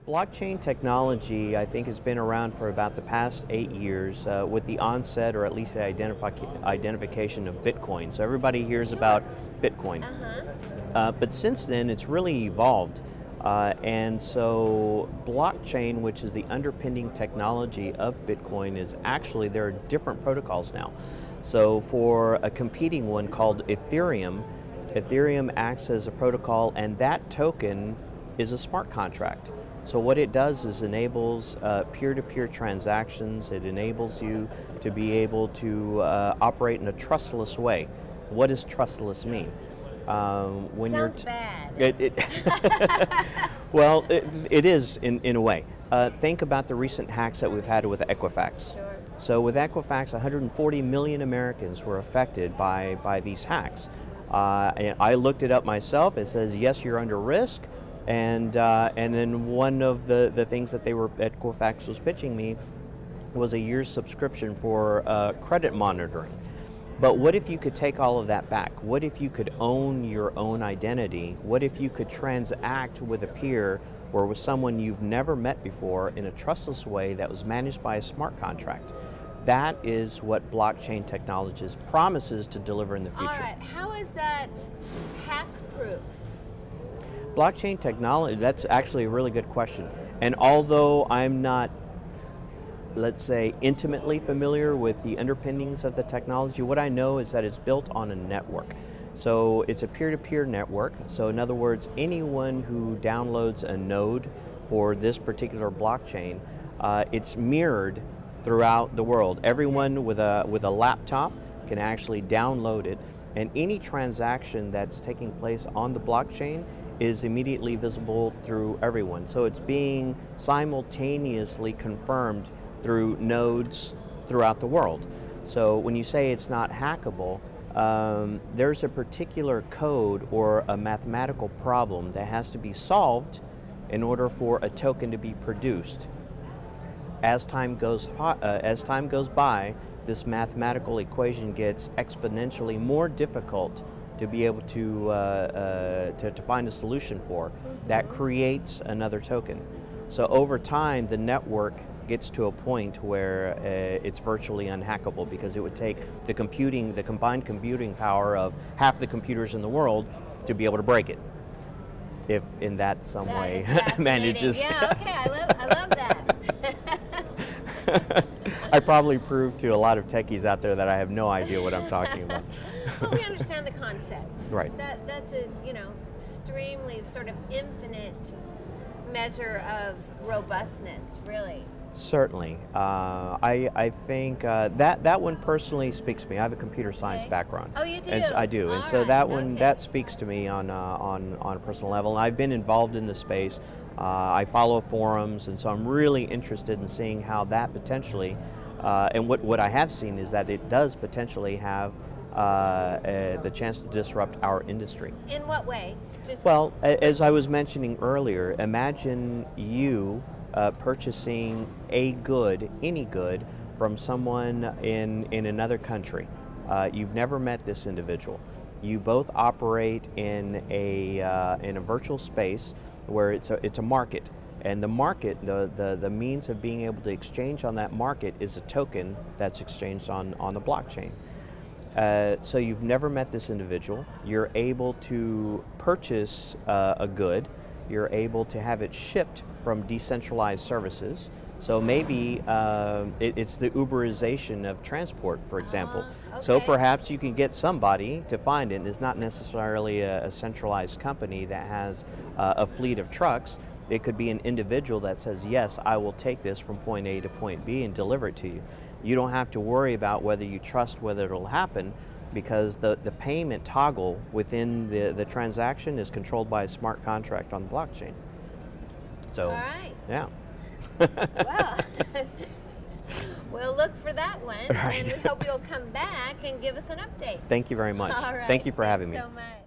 Blockchain technology, I think, has been around for about the past 8 years with the onset, or at least the identification of Bitcoin. So everybody hears about Bitcoin. But since then, it's really evolved. And so blockchain, which is the underpinning technology of Bitcoin, is actually, there are different protocols now. So for a competing one called Ethereum, Ethereum acts as a protocol, and that token is a smart contract. So what it does is enables peer-to-peer transactions. It enables you to be able to operate in a trustless way. What does trustless mean? When Sounds bad. Well, it is in a way. Think about the recent hacks that we've had with Equifax. Sure. So with Equifax, 140 million Americans were affected by these hacks. And I looked it up myself. It says, yes, you're under risk. And then one of the things that Equifax was pitching me was a year's subscription for credit monitoring. But what if you could take all of that back? What if you could own your own identity? What if you could transact with a peer or with someone you've never met before in a trustless way that was managed by a smart contract? That is what blockchain technologies promises to deliver in the future. All right, how is that hack-proof? Blockchain technology, that's actually a really good question. And although I'm not, let's say, intimately familiar with the underpinnings of the technology, what I know is that it's built on a network. So it's a peer-to-peer network. So in other words, anyone who downloads a node for this particular blockchain, it's mirrored throughout the world. Everyone with a laptop can actually download it, and any transaction that's taking place on the blockchain is immediately visible through everyone. So it's being simultaneously confirmed through nodes throughout the world. So when you say it's not hackable, there's a particular code or a mathematical problem that has to be solved in order for a token to be produced. As time goes by, this mathematical equation gets exponentially more difficult to be able to find a solution for. That creates another token. So over time, the network gets to a point where it's virtually unhackable, because it would take the combined computing power of half the computers in the world to be able to break it, if in that some way manages. Yeah, okay, I love that. I probably proved to a lot of techies out there that I have no idea what I'm talking about. Well, we understand the concept. Right. That's a extremely sort of infinite measure of robustness, really. Certainly. I think that one personally speaks to me. I have a computer science background. Oh, you do? And I do. All and so right. that one, that speaks to me on a personal level. And I've been involved in the space. I follow forums, and so I'm really interested in seeing how that potentially, and what I have seen is that it does potentially have the chance to disrupt our industry. In what way? Well, as I was mentioning earlier, imagine you purchasing a good, any good, from someone in another country. You've never met this individual. You both operate in a virtual space where it's a market, and the market, the means of being able to exchange on that market is a token that's exchanged on the blockchain. So you've never met this individual. You're able to purchase a good. You're able to have it shipped from decentralized services. So maybe it's the Uberization of transport, for example. Okay. So perhaps you can get somebody to find it. It's not necessarily a centralized company that has a fleet of trucks. It could be an individual that says, yes, I will take this from point A to point B and deliver it to you. You don't have to worry about whether you trust whether it'll happen, because the payment toggle within the transaction is controlled by a smart contract on the blockchain. So, all right. Yeah. Well, we'll look for that one, right. and we hope you'll come back and give us an update. Thank you very much. All right. Thank you for having me. Thanks so much.